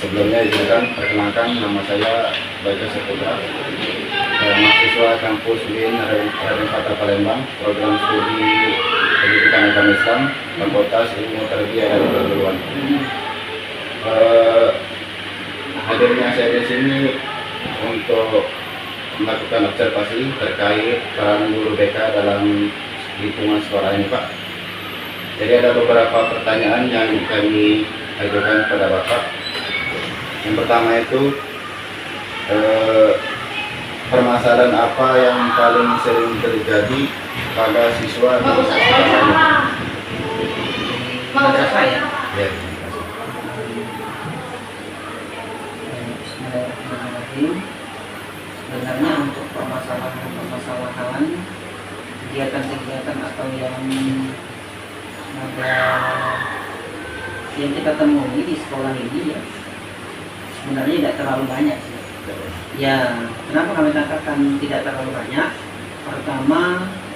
Sebelumnya izinkan perkenalkan, nama saya Baika Saputra, mahasiswa kampus UIN Raden Fatah Palembang, program studi pendidikan agama Islam, Fakultas Ilmu Tarbiyah dan Perguruan. Hadirnya saya di sini untuk melakukan observasi terkait peran guru BK dalam lingkungan sekolah ini, Pak. Jadi ada beberapa pertanyaan yang kami ajukan kepada Bapak. Yang pertama itu, permasalahan apa yang paling sering terjadi pada siswa di sekolah ini? Madrasah ya? Ya. Bismillahirrahmanirrahim. Sebenarnya untuk permasalahan kegiatan-kegiatan atau yang ada yang kita temui di sekolah ini ya, sebenarnya tidak terlalu banyak sih. Ya, kenapa kami katakan tidak terlalu banyak? Pertama,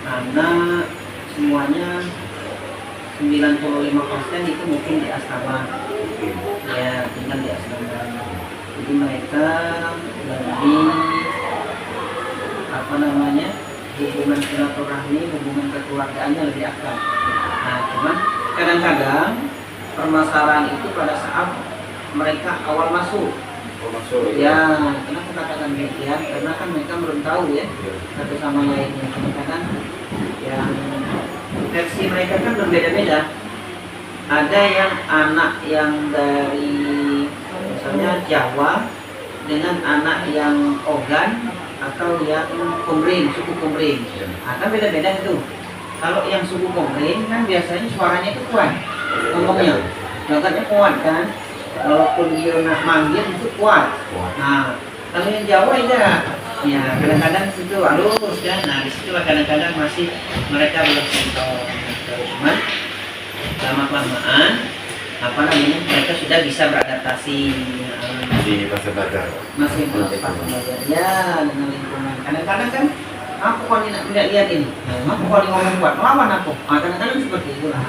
karena semuanya 95% itu mungkin di asrama. Ya, tinggal di asrama. Jadi mereka lebih hubungan silaturahmi, hubungan kekeluargaannya lebih akrab. Nah, cuman kadang-kadang permasalahan itu pada saat mereka awal masuk. Ya, kenapa katakan demikian? Karena kan mereka belum tahu ya satu sama lainnya. Kadang-kadang yang versi mereka kan berbeda-beda. Ada yang anak yang dari misalnya Jawa dengan anak yang Ogan atau yang Kumring, suku Kumring. Nah, kan beda-beda itu. Kalau yang suku Kumring kan biasanya suaranya itu kuat, ngomongnya, logatnya kuat kan. Walaupun dia nak manggil itu kuat. Nah, kalau yang Jawa ya kadang-kadang itu halus kan. Nah, disitulah kadang-kadang masih mereka belum sentuh. Cuman lama-kelamaan mereka sudah bisa beradaptasi Di fase belajar. masih fase belajar ya dengan lingkungan. Kadang-kadang kan aku kalau tidak lihat ini, aku kalau ngomong kuat melawan aku. Kadang-kadang seperti itu lah.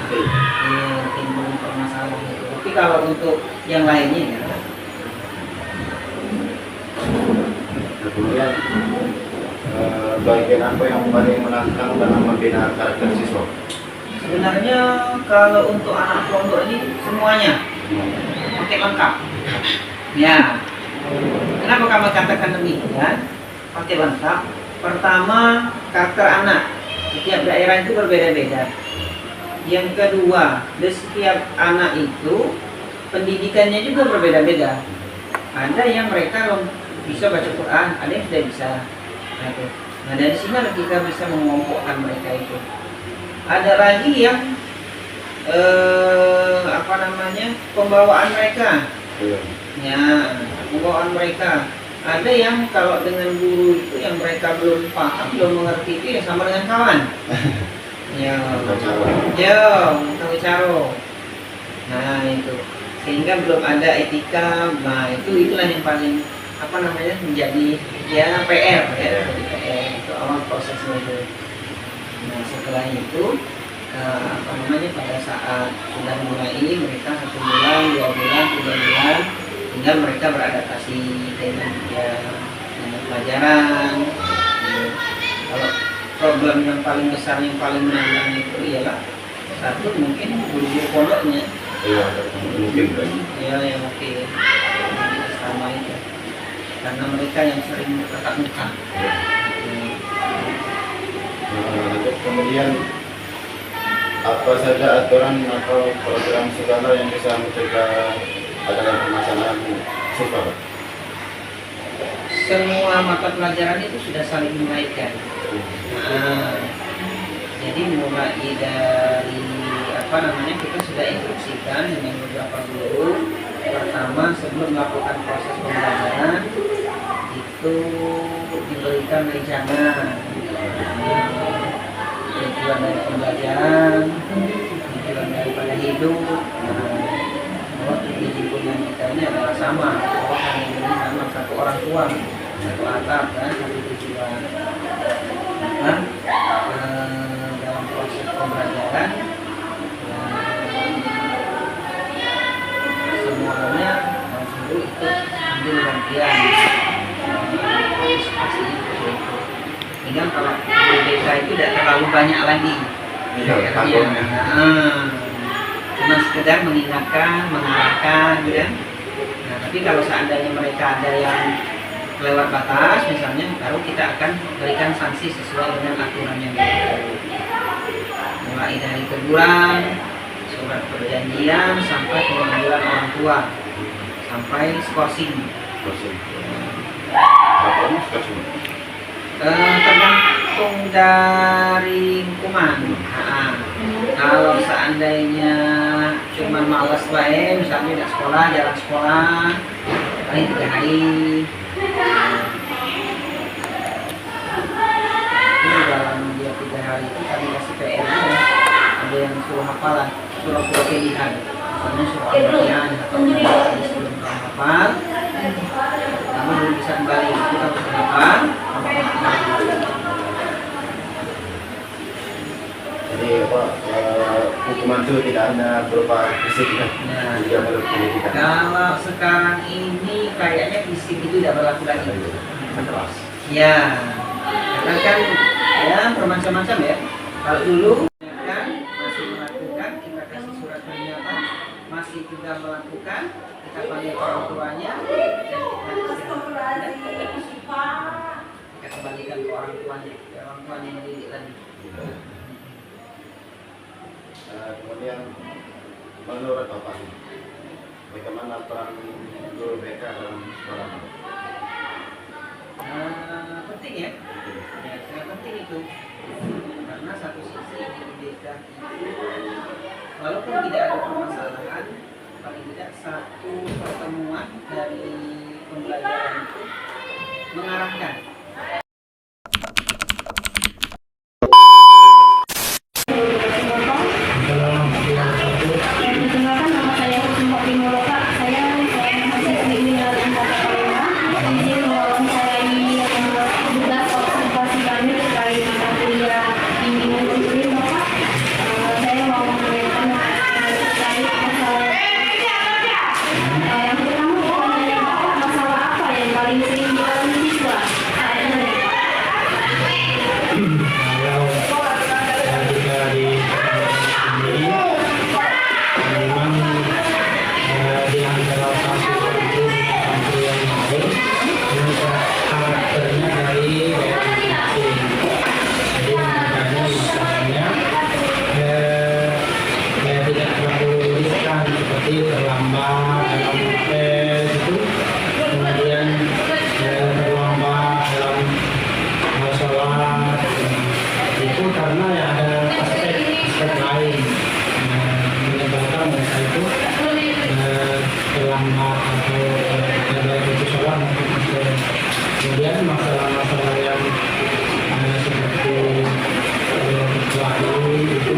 Timbul permasalahan itu. Tapi kalau untuk yang lainnya ya. Kemudian bagian apa yang paling menantang dalam membina karakter siswa? Sebenarnya kalau untuk anak pondok ini semuanya pakai lengkap. Ya. Kenapa kamu katakan demikian? Pakai lengkap. Pertama, karakter anak. Setiap daerah itu berbeda-beda. Yang kedua, di setiap anak itu pendidikannya juga berbeda-beda. Ada yang mereka bisa baca Quran, ada yang tidak bisa. Nah, dari sini kita bisa mengelompokkan mereka itu. Ada lagi yang pembawaan mereka. Ya, pembawaan mereka. Ada yang kalau dengan guru itu yang mereka belum paham, belum mengerti itu ya sama dengan kawan. Tahu caro. Nah, itu. Sehingga belum ada etika. Nah, itulah yang paling menjadi ya PR ya. Itu awal prosesnya itu. Nah, setelah itu pada saat sudah mulai mereka 1 bulan, 2 bulan, 3 bulan, tinggal mereka beradaptasi dengan pelajaran. Kalau problem yang paling besar, yang paling menantang itu ialah satu mungkin guru pondoknya. Yang mungkin sama itu. Karena mereka yang sering tatap muka. Kemudian apa saja aturan atau program segala yang bisa mencegah adanya permasalahan siswa? Semua mata pelajaran itu sudah saling mengaitkan. Nah, jadi mulai dari kita sudah instruksikan dengan beberapa guru. Pertama, sebelum melakukan proses pembelajaran itu diberikan rencana tujuan dari pembelajaran, tujuan daripada hidup. Bahwa di lingkungan kita ini adalah sama, bahwa kami ini sama satu orang tua, satu atap kan, satu tujuan. Dalam proses pembelajaran semuanya harus itu bilang kalau guru BK itu tidak terlalu banyak lagi Iya, PR-nya. tanggungannya. Cuma sekedar mengingatkan, mengarahkan, gitu kan. Nah, tapi kalau seandainya mereka ada yang kelewat batas, misalnya, baru kita akan berikan sanksi sesuai dengan aturan yang berlaku. Mulai dari teguran, surat perjanjian, sampai pemanggilan orang tua, sampai skorsing. Skorsing. Berapa skorsing? Tergantung dari hukuman. Nah, kalau seandainya cuma malas baik, misalnya tidak sekolah, jarang sekolah, paling 3 hari. Ini dalam dia 3 hari itu kami kasih PR nya, ada yang suruh hafalan, suruh pilihan, misalnya suruh al-Fatihah atau sebelum kamu hafal, kamu belum bisa kembali, itu kamu sudah hafal. Jadi apa hukuman itu tidak hanya berupa fisik kan? Nah, juga berupa pendidikan. kalau sekarang ini kayaknya fisik itu tidak berlaku lagi. Keras. Ya, karena kan ya bermacam-macam ya. Kalau dulu kan masih melakukan, kita kasih surat peringatan, masih juga melakukan, kita panggil orang tuanya dan kita kembalikan ke orang tuanya mendidik lagi. Kemudian menurut Bapak, bagaimana peran guru BK dalam sekolah? Penting ya, sangat penting itu, karena satu sisi guru BK itu walaupun tidak ada permasalahan, paling tidak satu pertemuan dari pembelajaran itu mengarahkan. Kemudian masalah-masalah yang seperti lalu itu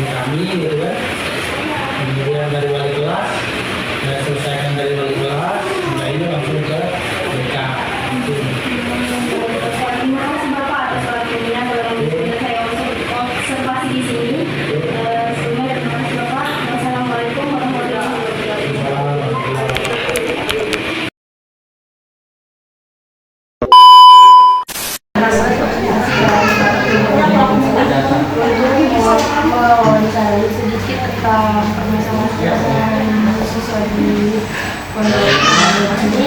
kami gitu kan, kemudian dari wali kelas saya selesaikan dari wali kelas, nah ini langsung ke BK gitu. Terima kasih Bapak atas waktunya dalam saya observasi di sini. Sebelumnya terima kasih Bapak. Wassalamualaikum warahmatullahi wabarakatuh. Mewawancarai sedikit tentang permasalahan mahasiswa di pondok ini.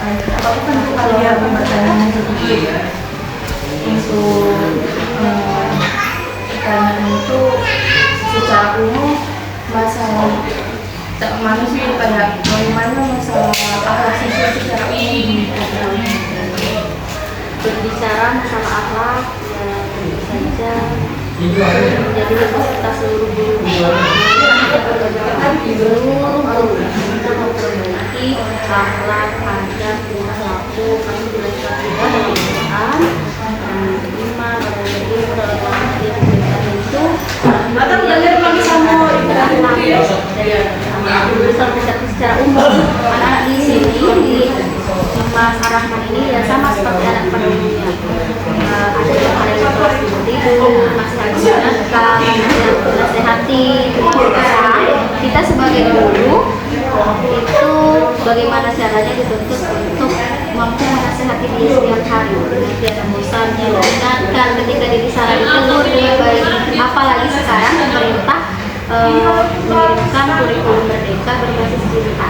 Bapak kan kalau bertanya sedikit untuk karena itu secara umum masalah manusia kayak bagaimana masalah akhlak siswa secara umum di program berbicara masalah akhlak ya tentu saja menjadi kapasitas seluruh guru di seluruh guru untuk memperbaiki akhlak, adab, tingkah laku kami belajar juga dalam Quran iman dalam ilmu dalam mengerti itu secara umum anak-anak di sini di Mas Ar-Rahman ini ya sama seperti anak pada umumnya. Ada yang ada yang kelas tidur, masih harus menangkap, yang menasehati. Kita sebagai guru itu bagaimana caranya dituntut untuk mampu menasehati diri setiap hari, tidak bosannya, mengingatkan ketika diri salah ditegur dengan baik. Apalagi sekarang pemerintah mengirimkan kurikulum merdeka berbasis cinta.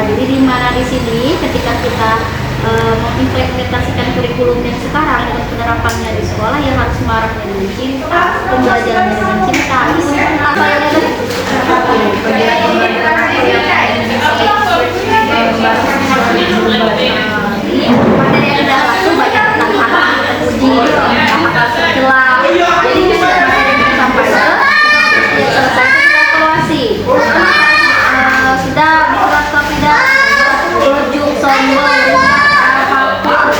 Jadi di mana di sini ketika kita mengimplementasikan kurikulum yang sekarang dengan penerapannya di sekolah yang harus maraknya dengan cinta, pembelajarannya dengan cinta. Itu apa yang ada? Materi yang sudah laku banyak tentang hak terpuji, hak celah. Jadi kita sampai selesai evaluasi. Sudah buat tidak rujuk sombong apapun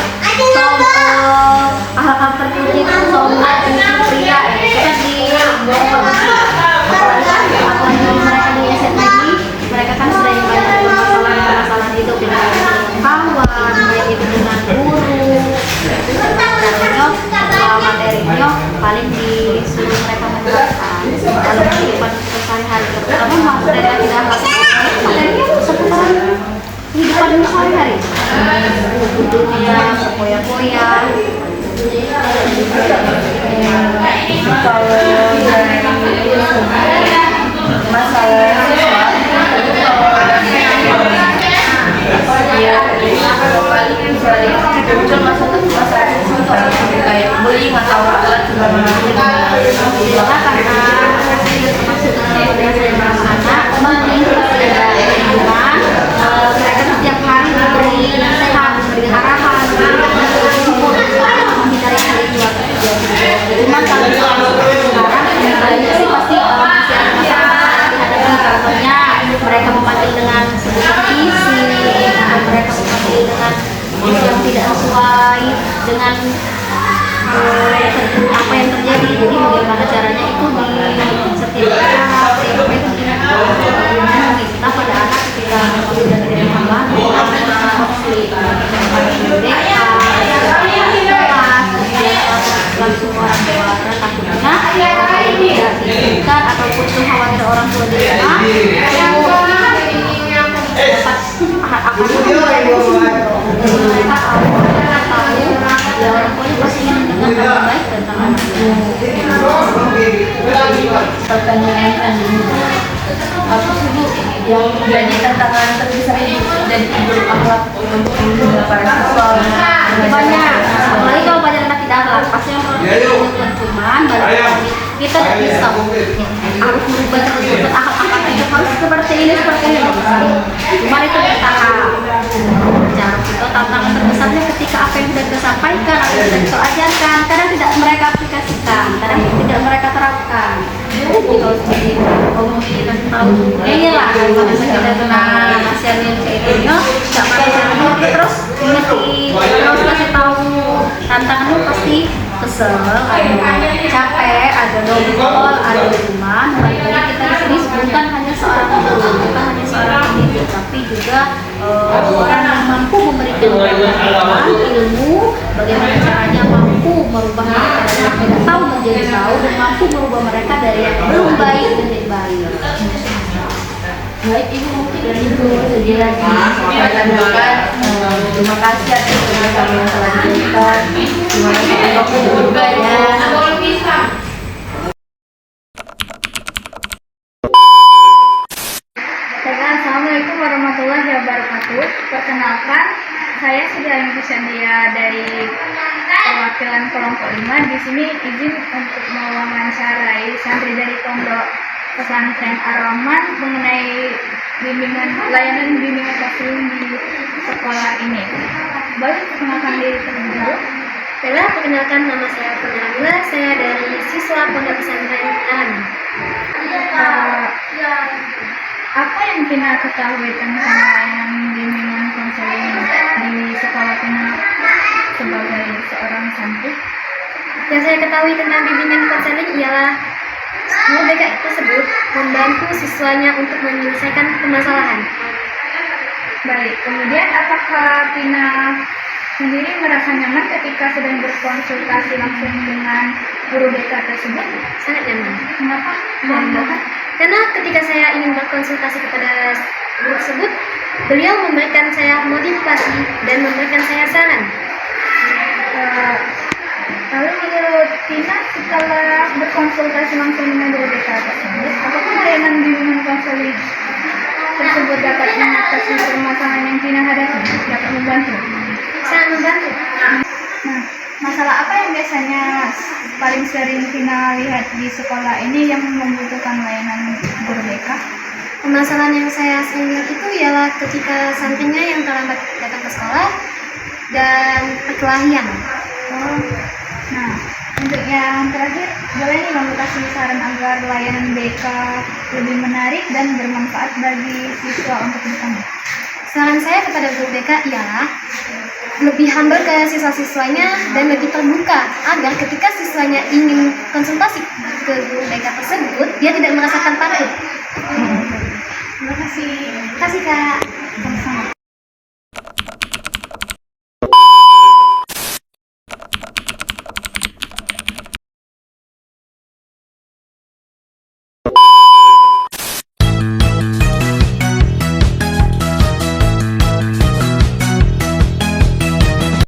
hak terpuji sombong pria kita di mereka di SMA ini mereka kan sering banyak permasalahan hidup dengan kawan baik itu dengan guru materinya paling disuruh mereka menjelaskan dalam kehidupan sehari-hari terutama materi yang tidak materinya seputaran kehidupan sehari-hari butuhnya sepoya-poya kalau masalah muncul masalah kayak bullying atau alat karena termasuk yang saya merasa mereka setiap hari diberi nasihat, diberi arahan, menghindari hal itu cuma kalau sekarang kalinya sih pasti masih ada masalah dihadapi contohnya mereka memanggil dengan sebutan visi mereka memanggil dengan yang tidak sesuai dengan apa yang terjadi. Jadi bagaimana caranya itu di setiap acara setiap itu kita pada anak ketika sudah tidak tambahan konflik langsung orang tua takutnya apa yang tidak diinginkan ataupun khawatir orang tua di rumah dapat akan mereka tahu ya orang tuanya pasti ingin mendengar kabar baik tentang anaknya. Pertanyaan tadi apa sih Bu yang menjadi tantangan terbesar dari ibu akhlak untuk para siswa? Banyak, apalagi kalau banyak anak tidak akhlak pasti yang perlu cuman balik kita tidak bisa harus merubah terus akhlak itu harus seperti ini cuma itu bertahap. Cara itu tantangan terbesarnya ketika apa yang sudah kita sampaikan, apa yang sudah kita ajarkan, kadang tidak mereka aplikasikan, kadang tidak mereka terapkan. Jadi kalau seperti kita tahu, ya lah kalau kita kena nasihat yang kayak gini, nggak pakai terus ngerti, terus kasih tahu tantangannya pasti kesel, ada capek, ada dongkol, ada rumah. Makanya kita di sini bukan hanya seorang guru, bukan hanya seorang pendidik, tapi juga orang yang mampu memberikan pengetahuan, ilmu, bagaimana caranya mampu merubah mereka dari yang tidak tahu menjadi tahu, dan mampu merubah mereka dari yang belum baik menjadi baik. Baik, Ibu mungkin dari Ibu sedih lagi menyampaikan terima kasih atas kerjasama yang telah diberikan. Terima kasih untuk juga ya. Assalamualaikum warahmatullahi wabarakatuh. Perkenalkan, saya Siti Sandia dari perwakilan kelompok 5. Di sini izin untuk mewawancarai santri dari Pondok Pesantren Ar-Rahman mengenai layanan bimbingan taslim di sekolah ini. Boleh perkenalkan diri terlebih dahulu? Baiklah, perkenalkan nama saya Purnamila, saya dari siswa Pondok Pesantren Ar-Rahman. Apa yang Tina ketahui tentang layanan bimbingan konseling di sekolah Tina sebagai seorang santri? Yang saya ketahui tentang bimbingan konseling ialah guru BK tersebut membantu siswanya untuk menyelesaikan permasalahan. Baik, kemudian apakah Tina sendiri merasa nyaman ketika sedang berkonsultasi langsung dengan guru BK tersebut? Sangat nyaman. Kenapa? Karena ketika saya ingin berkonsultasi kepada guru tersebut, beliau memberikan saya motivasi dan memberikan saya saran. Lalu menurut Tina, setelah berkonsultasi langsung dengan guru BK tersebut, apakah layanan bimbingan konseling tersebut dapat mengatasi permasalahan yang Tina hadapi? Dapat membantu? Sangat membantu. Nah, masalah apa yang biasanya paling sering Tina lihat di sekolah ini yang membutuhkan layanan guru BK? Permasalahan yang saya sering lihat itu ialah ketika santrinya yang terlambat datang ke sekolah dan perkelahian. Nah, untuk yang terakhir, boleh nih Kamu kasih saran agar layanan BK lebih menarik dan bermanfaat bagi siswa untuk depannya? Saran saya kepada guru BK ialah lebih humble ke siswa-siswanya dan lebih terbuka agar ketika siswanya ingin konsultasi ke guru BK tersebut, dia tidak merasakan takut. Terima kasih. Terima kasih, Kak.